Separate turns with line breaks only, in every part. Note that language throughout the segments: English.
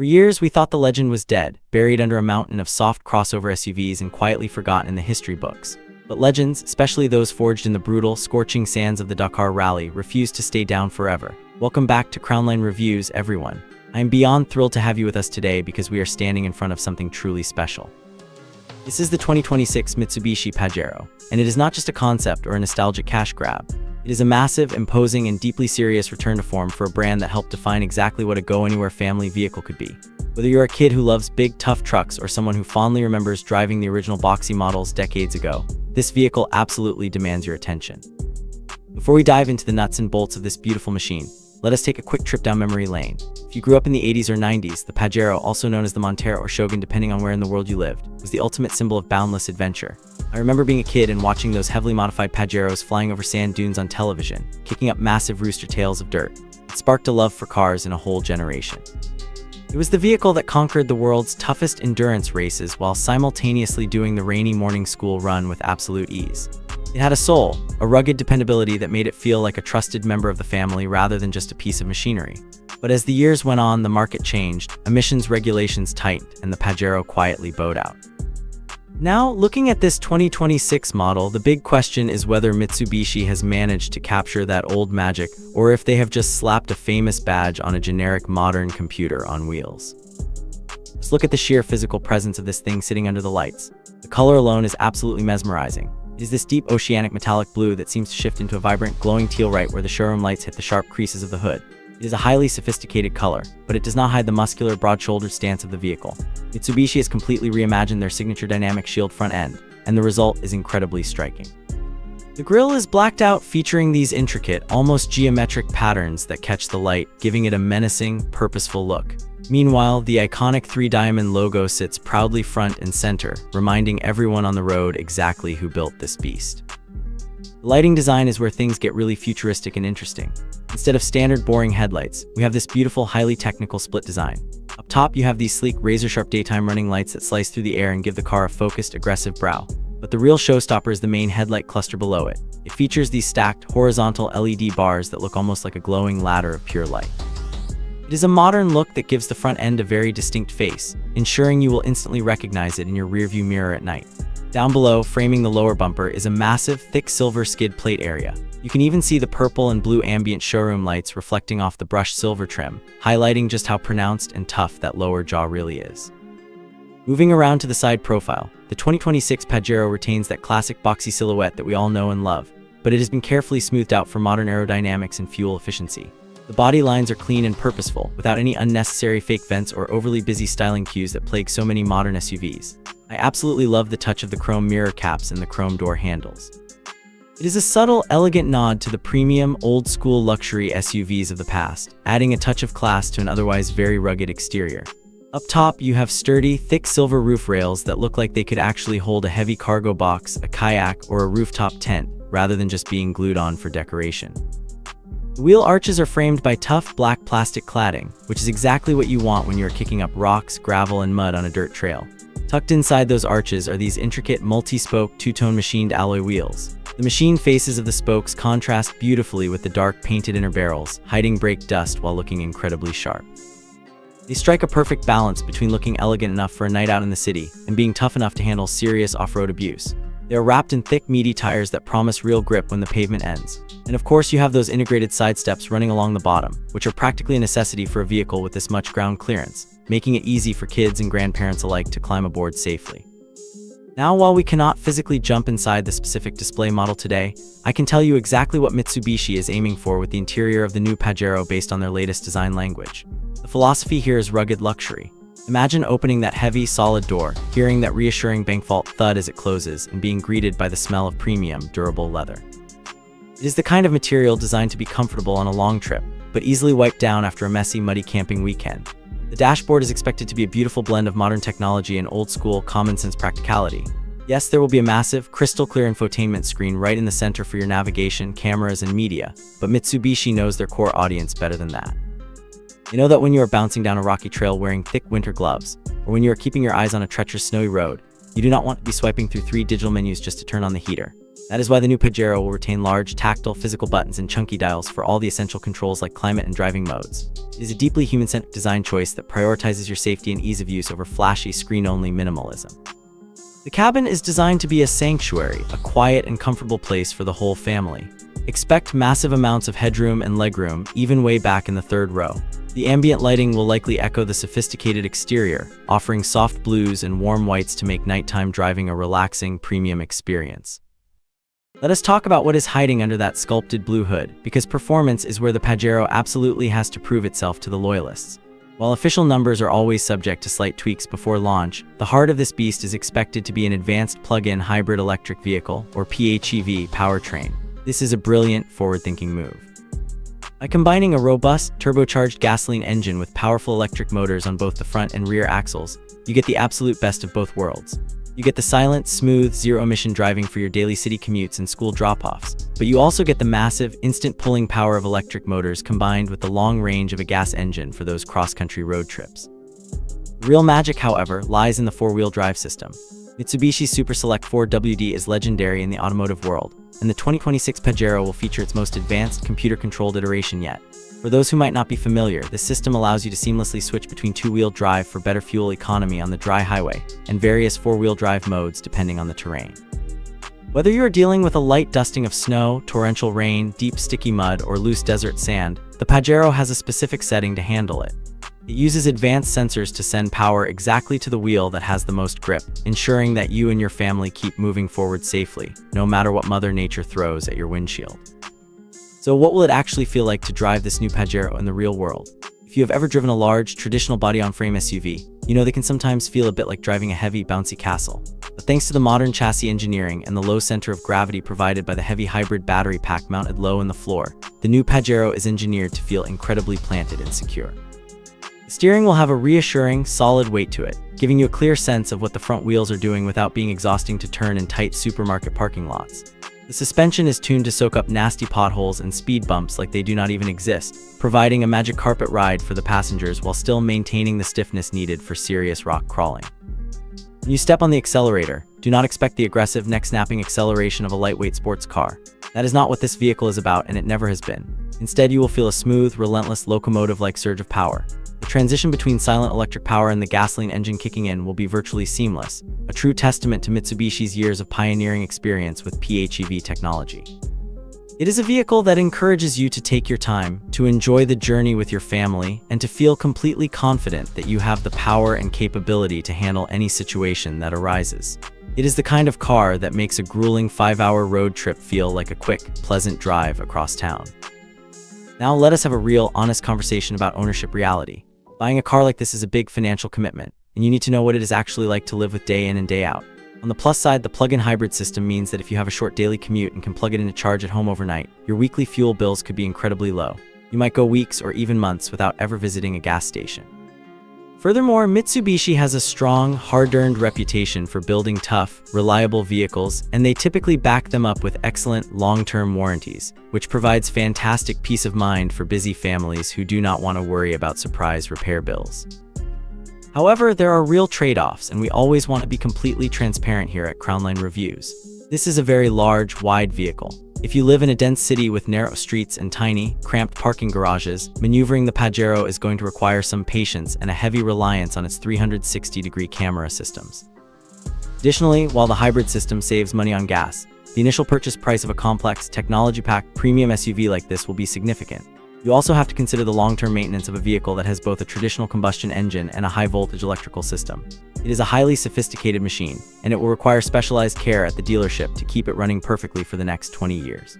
years, we thought the legend was dead, buried under a mountain of soft crossover SUVs and quietly forgotten in the history books. But legends, especially those forged in the brutal, scorching sands of the Dakar Rally, refuse to stay down forever. Welcome back to Crownline Reviews, everyone. I am beyond thrilled to have you with us today because we are standing in front of something truly special. This is the 2026 Mitsubishi Pajero, and it is not just a concept or a nostalgic cash grab. It is a massive, imposing, and deeply serious return to form for a brand that helped define exactly what a go-anywhere family vehicle could be. Whether you're a kid who loves big, tough trucks or someone who fondly remembers driving the original boxy models decades ago, this vehicle absolutely demands your attention. Before we dive into the nuts and bolts of this beautiful machine, let us take a quick trip down memory lane. If you grew up in the 80s or 90s, the Pajero, also known as the Montero or Shogun depending on where in the world you lived, was the ultimate symbol of boundless adventure. I remember being a kid and watching those heavily modified Pajeros flying over sand dunes on television, kicking up massive rooster tails of dirt. It sparked a love for cars in a whole generation. It was the vehicle that conquered the world's toughest endurance races while simultaneously doing the rainy morning school run with absolute ease. It had a soul, a rugged dependability that made it feel like a trusted member of the family rather than just a piece of machinery. But as the years went on, the market changed, emissions regulations tightened, and the Pajero quietly bowed out. Now, looking at this 2026 model, the big question is whether Mitsubishi has managed to capture that old magic or if they have just slapped a famous badge on a generic modern computer on wheels. Just look at the sheer physical presence of this thing sitting under the lights. The color alone is absolutely mesmerizing. It is this deep oceanic metallic blue that seems to shift into a vibrant glowing teal right where the showroom lights hit the sharp creases of the hood. It is a highly sophisticated color, but it does not hide the muscular, broad-shouldered stance of the vehicle. Mitsubishi has completely reimagined their signature dynamic shield front end, and the result is incredibly striking. The grille is blacked out, featuring these intricate, almost geometric patterns that catch the light, giving it a menacing, purposeful look. Meanwhile, the iconic three-diamond logo sits proudly front and center, reminding everyone on the road exactly who built this beast. The lighting design is where things get really futuristic and interesting. Instead of standard boring headlights, we have this beautiful, highly technical split design. Up top, you have these sleek, razor-sharp daytime running lights that slice through the air and give the car a focused, aggressive brow. But the real showstopper is the main headlight cluster below it. It features these stacked, horizontal LED bars that look almost like a glowing ladder of pure light. It is a modern look that gives the front end a very distinct face, ensuring you will instantly recognize it in your rearview mirror at night. Down below, framing the lower bumper, is a massive, thick silver skid plate area. You can even see the purple and blue ambient showroom lights reflecting off the brushed silver trim, highlighting just how pronounced and tough that lower jaw really is. Moving around to the side profile, the 2026 Pajero retains that classic boxy silhouette that we all know and love, but it has been carefully smoothed out for modern aerodynamics and fuel efficiency. The body lines are clean and purposeful, without any unnecessary fake vents or overly busy styling cues that plague so many modern SUVs. I absolutely love the touch of the chrome mirror caps and the chrome door handles. It is a subtle, elegant nod to the premium, old-school luxury SUVs of the past, adding a touch of class to an otherwise very rugged exterior. Up top, you have sturdy, thick silver roof rails that look like they could actually hold a heavy cargo box, a kayak, or a rooftop tent, rather than just being glued on for decoration. The wheel arches are framed by tough, black plastic cladding, which is exactly what you want when you're kicking up rocks, gravel, and mud on a dirt trail. Tucked inside those arches are these intricate, multi-spoke, two-tone machined alloy wheels. The machined faces of the spokes contrast beautifully with the dark painted inner barrels, hiding brake dust while looking incredibly sharp. They strike a perfect balance between looking elegant enough for a night out in the city and being tough enough to handle serious off-road abuse. They are wrapped in thick, meaty tires that promise real grip when the pavement ends. And of course, you have those integrated side steps running along the bottom, which are practically a necessity for a vehicle with this much ground clearance, making it easy for kids and grandparents alike to climb aboard safely. Now, while we cannot physically jump inside the specific display model today, I can tell you exactly what Mitsubishi is aiming for with the interior of the new Pajero based on their latest design language. The philosophy here is rugged luxury. Imagine opening that heavy, solid door, hearing that reassuring bank vault thud as it closes, and being greeted by the smell of premium, durable leather. It is the kind of material designed to be comfortable on a long trip, but easily wiped down after a messy, muddy camping weekend. The dashboard is expected to be a beautiful blend of modern technology and old-school, common-sense practicality. Yes, there will be a massive, crystal-clear infotainment screen right in the center for your navigation, cameras, and media, but Mitsubishi knows their core audience better than that. They know that when you are bouncing down a rocky trail wearing thick winter gloves, or when you are keeping your eyes on a treacherous snowy road, You do not want to be swiping through 3 digital menus just to turn on the heater. That is why the new Pajero will retain large, tactile, physical buttons and chunky dials for all the essential controls like climate and driving modes. It is a deeply human-centric design choice that prioritizes your safety and ease of use over flashy, screen-only minimalism. The cabin is designed to be a sanctuary, a quiet and comfortable place for the whole family. Expect massive amounts of headroom and legroom, even way back in the 3rd row. The ambient lighting will likely echo the sophisticated exterior, offering soft blues and warm whites to make nighttime driving a relaxing, premium experience. Let us talk about what is hiding under that sculpted blue hood, because performance is where the Pajero absolutely has to prove itself to the loyalists. While official numbers are always subject to slight tweaks before launch, the heart of this beast is expected to be an advanced plug-in hybrid electric vehicle, or PHEV, powertrain. This is a brilliant, forward-thinking move. By combining a robust, turbocharged gasoline engine with powerful electric motors on both the front and rear axles, you get the absolute best of both worlds. You get the silent, smooth, zero-emission driving for your daily city commutes and school drop-offs, but you also get the massive, instant pulling power of electric motors combined with the long range of a gas engine for those cross-country road trips. The real magic, however, lies in the 4-wheel drive system. Mitsubishi's Super Select 4WD is legendary in the automotive world, and the 2026 Pajero will feature its most advanced computer-controlled iteration yet. For those who might not be familiar, this system allows you to seamlessly switch between 2-wheel drive for better fuel economy on the dry highway, and various 4-wheel drive modes depending on the terrain. Whether you are dealing with a light dusting of snow, torrential rain, deep sticky mud, or loose desert sand, the Pajero has a specific setting to handle it. It uses advanced sensors to send power exactly to the wheel that has the most grip, ensuring that you and your family keep moving forward safely, no matter what Mother Nature throws at your windshield. So what will it actually feel like to drive this new Pajero in the real world? If you have ever driven a large, traditional body-on-frame SUV, you know they can sometimes feel a bit like driving a heavy, bouncy castle. But thanks to the modern chassis engineering and the low center of gravity provided by the heavy hybrid battery pack mounted low in the floor, the new Pajero is engineered to feel incredibly planted and secure. The steering will have a reassuring, solid weight to it, giving you a clear sense of what the front wheels are doing without being exhausting to turn in tight supermarket parking lots. The suspension is tuned to soak up nasty potholes and speed bumps like they do not even exist, providing a magic carpet ride for the passengers while still maintaining the stiffness needed for serious rock crawling. When you step on the accelerator, do not expect the aggressive, neck-snapping acceleration of a lightweight sports car. That is not what this vehicle is about, and it never has been. Instead, you will feel a smooth, relentless, locomotive-like surge of power. The transition between silent electric power and the gasoline engine kicking in will be virtually seamless, a true testament to Mitsubishi's years of pioneering experience with PHEV technology. It is a vehicle that encourages you to take your time, to enjoy the journey with your family, and to feel completely confident that you have the power and capability to handle any situation that arises. It is the kind of car that makes a grueling 5-hour road trip feel like a quick, pleasant drive across town. Now let us have a real, honest conversation about ownership reality. Buying a car like this is a big financial commitment, and you need to know what it is actually like to live with day in and day out. On the plus side, the plug-in hybrid system means that if you have a short daily commute and can plug it in to charge at home overnight, your weekly fuel bills could be incredibly low. You might go weeks or even months without ever visiting a gas station. Furthermore, Mitsubishi has a strong, hard-earned reputation for building tough, reliable vehicles, and they typically back them up with excellent, long-term warranties, which provides fantastic peace of mind for busy families who do not want to worry about surprise repair bills. However, there are real trade-offs, and we always want to be completely transparent here at Crownline Reviews. This is a very large, wide vehicle. If you live in a dense city with narrow streets and tiny, cramped parking garages, maneuvering the Pajero is going to require some patience and a heavy reliance on its 360-degree camera systems. Additionally, while the hybrid system saves money on gas, the initial purchase price of a complex, technology-packed premium SUV like this will be significant. You also have to consider the long-term maintenance of a vehicle that has both a traditional combustion engine and a high-voltage electrical system. It is a highly sophisticated machine, and it will require specialized care at the dealership to keep it running perfectly for the next 20 years.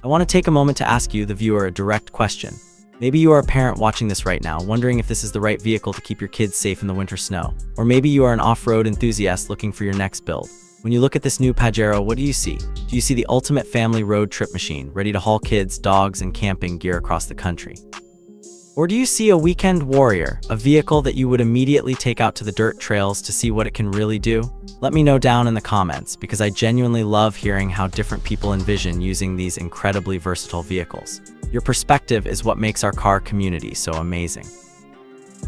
I want to take a moment to ask you, the viewer, a direct question. Maybe you are a parent watching this right now, wondering if this is the right vehicle to keep your kids safe in the winter snow. Or maybe you are an off-road enthusiast looking for your next build. When you look at this new Pajero, what do you see? Do you see the ultimate family road trip machine, ready to haul kids, dogs, and camping gear across the country? Or do you see a weekend warrior, a vehicle that you would immediately take out to the dirt trails to see what it can really do? Let me know down in the comments, because I genuinely love hearing how different people envision using these incredibly versatile vehicles. Your perspective is what makes our car community so amazing.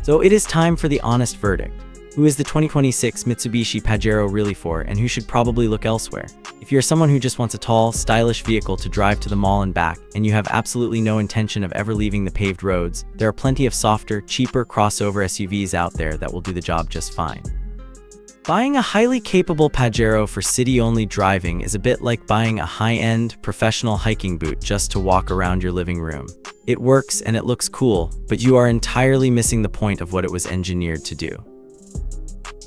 So it is time for the honest verdict. Who is the 2026 Mitsubishi Pajero really for, and who should probably look elsewhere? If you're someone who just wants a tall, stylish vehicle to drive to the mall and back, and you have absolutely no intention of ever leaving the paved roads, there are plenty of softer, cheaper crossover SUVs out there that will do the job just fine. Buying a highly capable Pajero for city-only driving is a bit like buying a high-end, professional hiking boot just to walk around your living room. It works and it looks cool, but you are entirely missing the point of what it was engineered to do.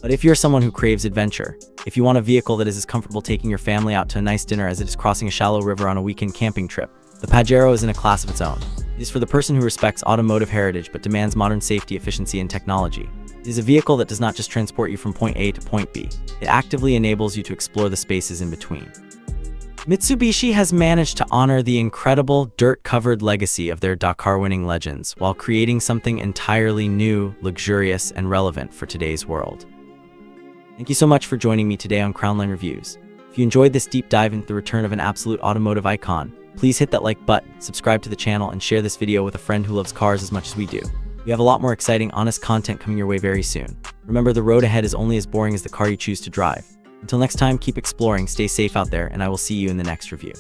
But if you're someone who craves adventure, if you want a vehicle that is as comfortable taking your family out to a nice dinner as it is crossing a shallow river on a weekend camping trip, the Pajero is in a class of its own. It is for the person who respects automotive heritage but demands modern safety, efficiency, and technology. It is a vehicle that does not just transport you from point A to point B, it actively enables you to explore the spaces in between. Mitsubishi has managed to honor the incredible, dirt-covered legacy of their Dakar-winning legends while creating something entirely new, luxurious, and relevant for today's world. Thank you so much for joining me today on Crownline Reviews. If you enjoyed this deep dive into the return of an absolute automotive icon, please hit that like button, subscribe to the channel, and share this video with a friend who loves cars as much as we do. We have a lot more exciting, honest content coming your way very soon. Remember, the road ahead is only as boring as the car you choose to drive. Until next time, keep exploring, stay safe out there, and I will see you in the next review.